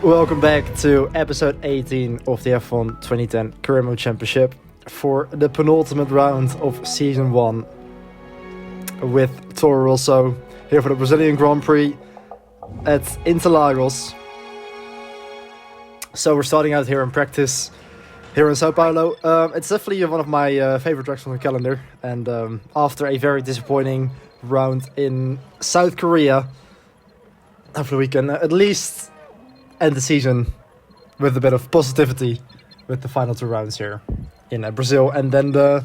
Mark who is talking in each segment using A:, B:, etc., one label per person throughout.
A: Welcome back to episode 18 of the F1 2010 Career Mode Championship for the penultimate round of Season 1 with Toro Rosso here for the Brazilian Grand Prix at Interlagos. So we're starting out here in practice here in São Paulo. It's definitely one of my favorite tracks on the calendar, and after a very disappointing round in South Korea, hopefully we can at least end the season with a bit of positivity with the final two rounds here in Brazil, and then the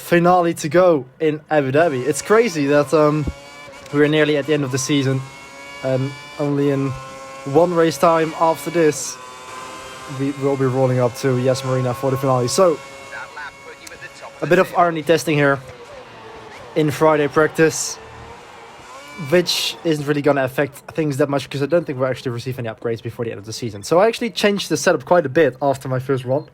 A: finale to go in Abu Dhabi. It's crazy that we're nearly at the end of the season, and only in one race time after this we will be rolling up to Yas Marina for the finale. So a bit of R&D testing here in Friday practice, which isn't really going to affect things that much because I don't think we'll actually receive any upgrades before the end of the season. So I actually changed the setup quite a bit after my first run.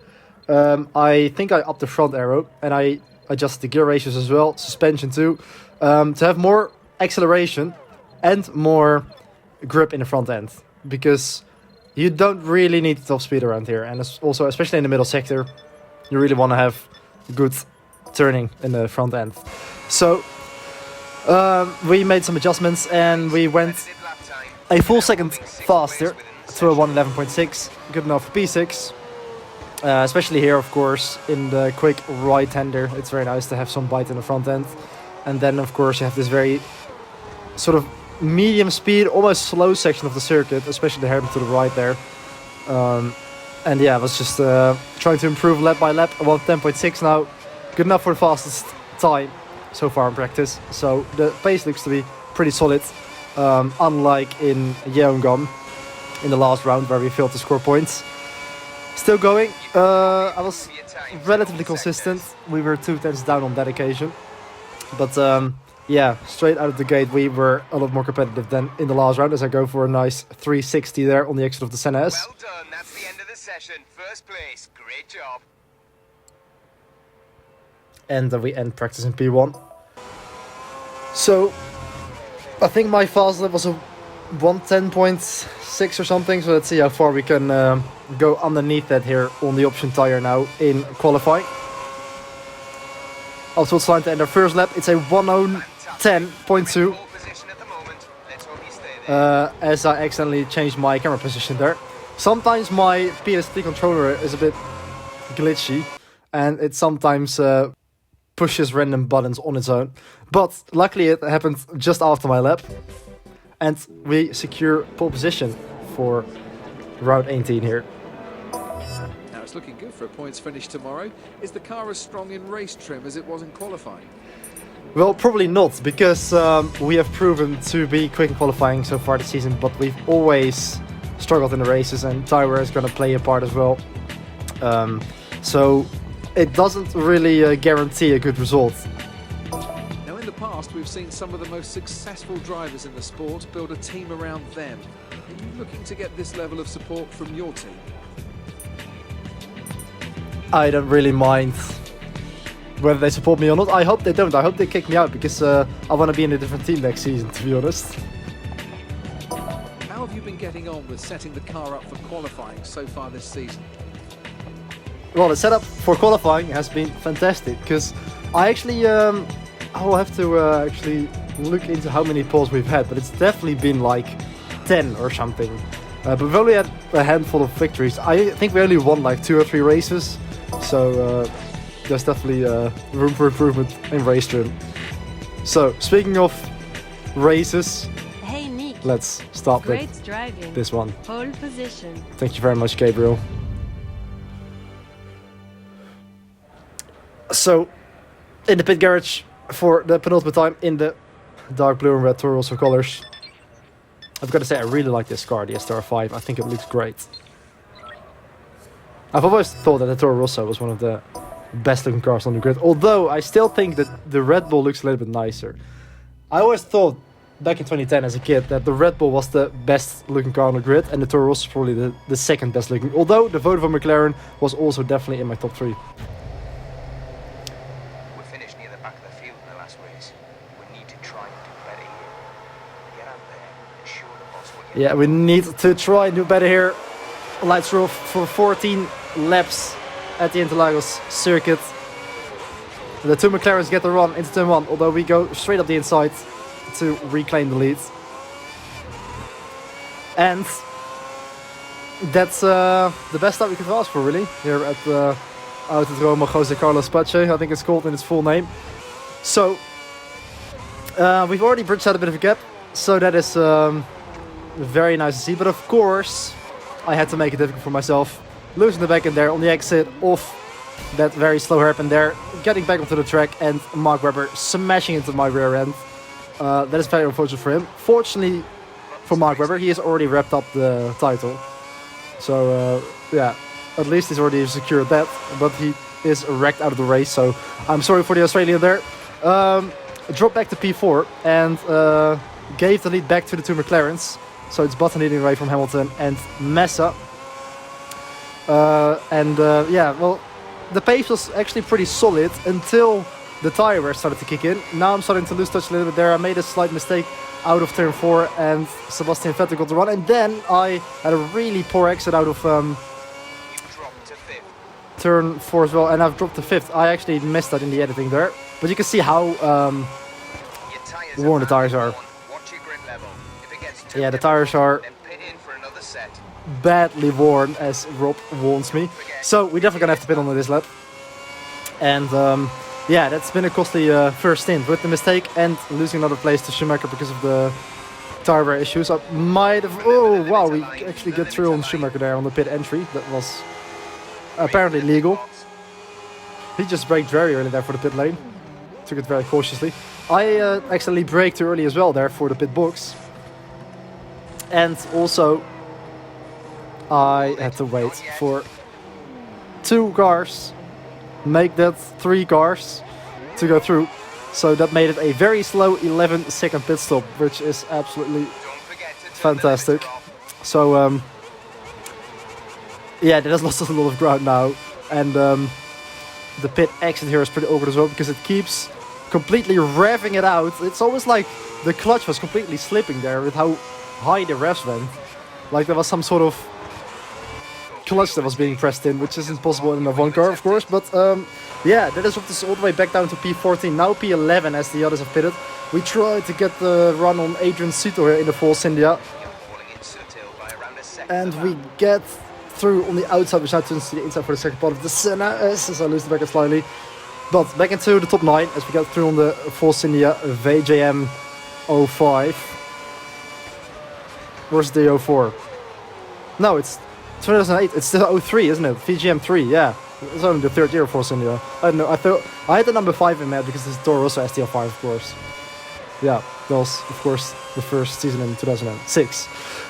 A: I think I upped the front aero and I adjusted the gear ratios as well, suspension too, to have more acceleration and more grip in the front end, because you don't really need top speed around here, and it's also, especially in the middle sector, you really want to have good turning in the front end. So we made some adjustments and we went a full second faster to a 111.6, good enough for P6. Especially here, of course, in the quick right-hander, it's very nice to have some bite in the front end. And then, of course, you have this very sort of medium speed, almost slow section of the circuit, especially the hairpin to the right there. And yeah, I was just trying to improve lap by lap. 110.6 now, good enough for the fastest time so far in practice. So the pace looks to be pretty solid, unlike in Yeongam in the last round where we failed to score points. Still going. I was relatively consistent. We were 2 tenths down on that occasion, but yeah, straight out of the gate we were a lot more competitive than in the last round, as I go for a nice 360 there on the exit of the Senna S.
B: Well done, that's the end of the session. First place, great job.
A: And we end practice in P1. So I think my fast lap was a 110.6 or something, so let's see how far we can go underneath that here on the option tire now in qualifying. Also, it's time to end our first lap. It's a 1:10.2 as I accidentally changed my camera position there. Sometimes my PS3 controller is a bit glitchy and it sometimes pushes random buttons on its own, but luckily it happened just after my lap and we secure pole position for round 18 here.
C: Now it's looking good for a points finish tomorrow. Is the car as strong in race trim as it was in qualifying?
A: Well, probably not, because we have proven to be quick in qualifying so far this season, but we've always struggled in the races, and tire wear is going to play a part as well. So it doesn't really guarantee a good result.
C: Now in the past we've seen some of the most successful drivers in the sport build a team around them. Are you looking to get this level of support from your team?
A: I don't really mind whether they support me or not. I hope they don't. I hope they kick me out, because I want to be in a different team next season, to be honest.
C: How have you been getting on with setting the car up for qualifying so far this season?
A: Well, the setup for qualifying has been fantastic, because I actually I will have to actually look into how many poles we've had, but it's definitely been like 10 or something. But we've only had a handful of victories. I think we only won like 2 or 3 races, so there's definitely room for improvement in race trim. So, speaking of races,
D: hey Nick,
A: let's start
D: great
A: with
D: driving.
A: this one.
D: Pole position.
A: Thank you very much, Gabriel. So, in the pit garage for the penultimate time in the dark blue and red Toro Rosso colors. I've got to say, I really like this car, the STR5. I think it looks great. I've always thought that the Toro Rosso was one of the best looking cars on the grid, although I still think that the Red Bull looks a little bit nicer. I always thought back in 2010 as a kid that the Red Bull was the best looking car on the grid and the Toro Rosso is probably the second best looking, although the Volvo McLaren was also definitely in my top 3.
B: We finished near the back of the field in the last race. We need to try and do better here. Get out there and show the boss
A: Yeah, we need to try and do better here. Lights are off for 14 laps at the Interlagos circuit. The two McLarens get the run into turn 1, although we go straight up the inside to reclaim the lead. And that's the best start we could ask for, really, here at the Autodromo Jose Carlos Pache, I think it's called in its full name. So, we've already bridged out a bit of a gap, so that is very nice to see. But of course, I had to make it difficult for myself, losing the back end there on the exit off that very slow hairpin there, getting back onto the track, and Mark Webber smashing into my rear end. That is very unfortunate for him. Fortunately for Mark Webber, he has already wrapped up the title. So, yeah, at least he's already secured that, but he is wrecked out of the race, so I'm sorry for the Australian there. Dropped back to P4 and gave the lead back to the two McLarens. So it's Button leading away from Hamilton and Massa. Yeah, well, the pace was actually pretty solid until the tire wear started to kick in. Now I'm starting to lose touch a little bit there. I made a slight mistake out of turn 4 and Sebastian Vettel got the run. And then I had a really poor exit out of turn 4 as well, and I've dropped to 5th. I actually missed that in the editing there. But you can see how worn the tires are. Yeah, the tires are badly worn, as Rob warns me. So we're definitely gonna have to pit on this lap. And yeah, that's been a costly first stint with the mistake and losing another place to Schumacher because of the tire wear issues. I might have... Oh, wow, we actually get through on Schumacher there on the pit entry. That was apparently legal. He just braked very early there for the pit lane. Took it very cautiously. I accidentally braked too early as well there for the pit box. And also, I had to wait for 2 cars, make that 3 cars to go through. So that made it a very slow 11-second pit stop, which is absolutely fantastic. So, yeah, that has lost a lot of ground now. And the pit exit here is pretty awkward as well, because it keeps completely revving it out. It's almost like the clutch was completely slipping there with how high the revs went. Like there was some sort of clutch that was being pressed in, which isn't possible in a F1 car, of course. But yeah, that has dropped us all the way back down to P14, now P11 as the others have pitted. We tried to get the run on Adrian Suto here in the Force India. And we get through on the outside, which now turns to the inside for the second part of the Senna, since I lose the back end slightly. But back into the top 9 as we get through on the Force India VJM 05. Where's the 04? No, it's 2008. It's the 03, isn't it? VGM 3, yeah. It's only the 3rd year of Force India. I don't know. I thought I had the number 5 in that because it's Toro Rosso STL5, of course. Yeah, that was, of course, the first season in 2006.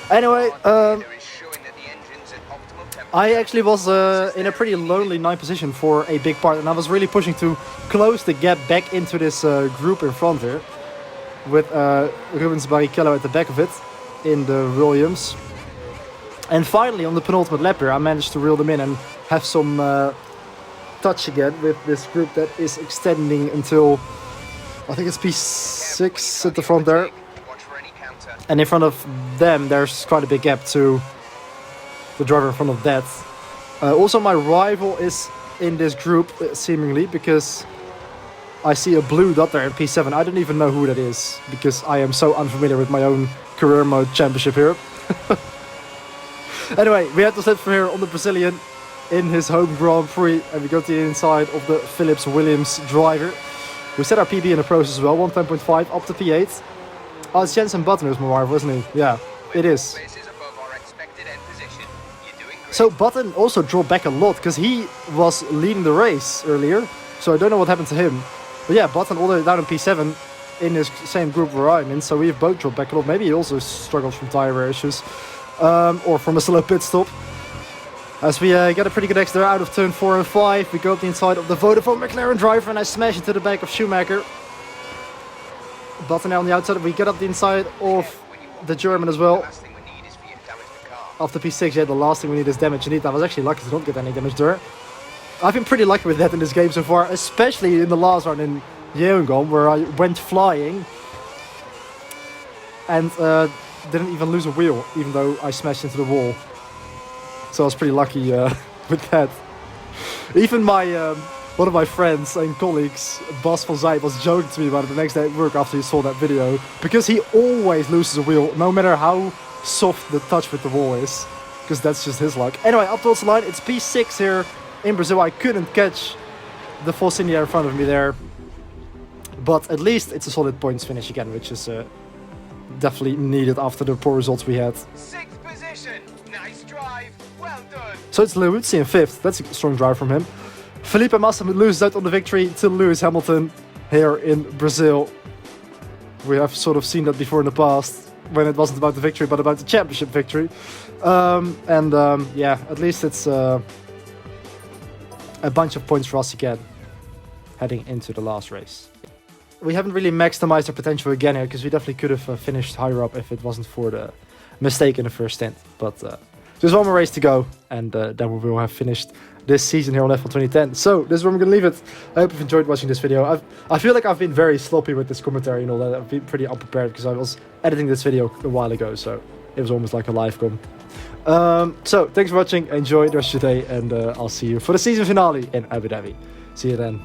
A: Anyway, I actually was in a pretty lonely 9th position for a big part, and I was really pushing to close the gap back into this group in front here, with Rubens Barrichello at the back of it in the Williams. And finally, on the penultimate lap here, I managed to reel them in and have some touch again with this group that is extending until, I think it's P6 at the front there. And in front of them, there's quite a big gap to the driver in front of that. Also, my rival is in this group, seemingly, because I see a blue dot there in P7. I don't even know who that is, because I am so unfamiliar with my own career mode championship here. Anyway, we had to slip from here on the Brazilian in his home Grand Prix, and we go to the inside of the Phillips Williams driver. We set our PB in the process as well, 110.5 up to P8. Oh, it's Jensen Button who's my rival, isn't he? Yeah, it is. So Button also dropped back a lot, because he was leading the race earlier, so I don't know what happened to him. But yeah, Button all the way down in P7 in this same group where I'm in, so we have both dropped back a lot. Maybe he also struggles from tire wear issues, or from a slow pit stop. As we get a pretty good exit there out of turn 4 and 5, we go up the inside of the Vodafone McLaren driver, and I smash into the back of Schumacher. Button now on the outside, we get up the inside of the German as well. After P6, yeah, the last thing we need is damage. Indeed, I was actually lucky to not get any damage there. I've been pretty lucky with that in this game so far, especially in the last round in Yeongam, where I went flying. And didn't even lose a wheel, even though I smashed into the wall. So I was pretty lucky with that. Even my one of my friends and colleagues, Bas van Zijt, was joking to me about it the next day at work after he saw that video, because he always loses a wheel, no matter how soft the touch with the wall is, because that's just his luck. Anyway, up towards the line, it's P6 here in Brazil. I couldn't catch the Force India in front of me there, but at least it's a solid points finish again, which is definitely needed after the poor results we had.
B: 6th position. Nice drive. Well done.
A: So it's Liuzzi in 5th. That's a strong drive from him. Felipe Massa loses out on the victory to Lewis Hamilton here in Brazil. We have sort of seen that before in the past, when it wasn't about the victory but about the championship victory. Yeah, at least it's a bunch of points for us again heading into the last race. We haven't really maximized our potential again here, because we definitely could have finished higher up if it wasn't for the mistake in the first stint. But there's one more race to go, and then we will have finished this season here on F1 2010. So this is where I'm going to leave it. I hope you've enjoyed watching this video. I feel like I've been very sloppy with this commentary and all that. I've been pretty unprepared because I was editing this video a while ago, so it was almost like a live com. So thanks for watching. Enjoy the rest of your day, and I'll see you for the season finale in Abu Dhabi. See you then.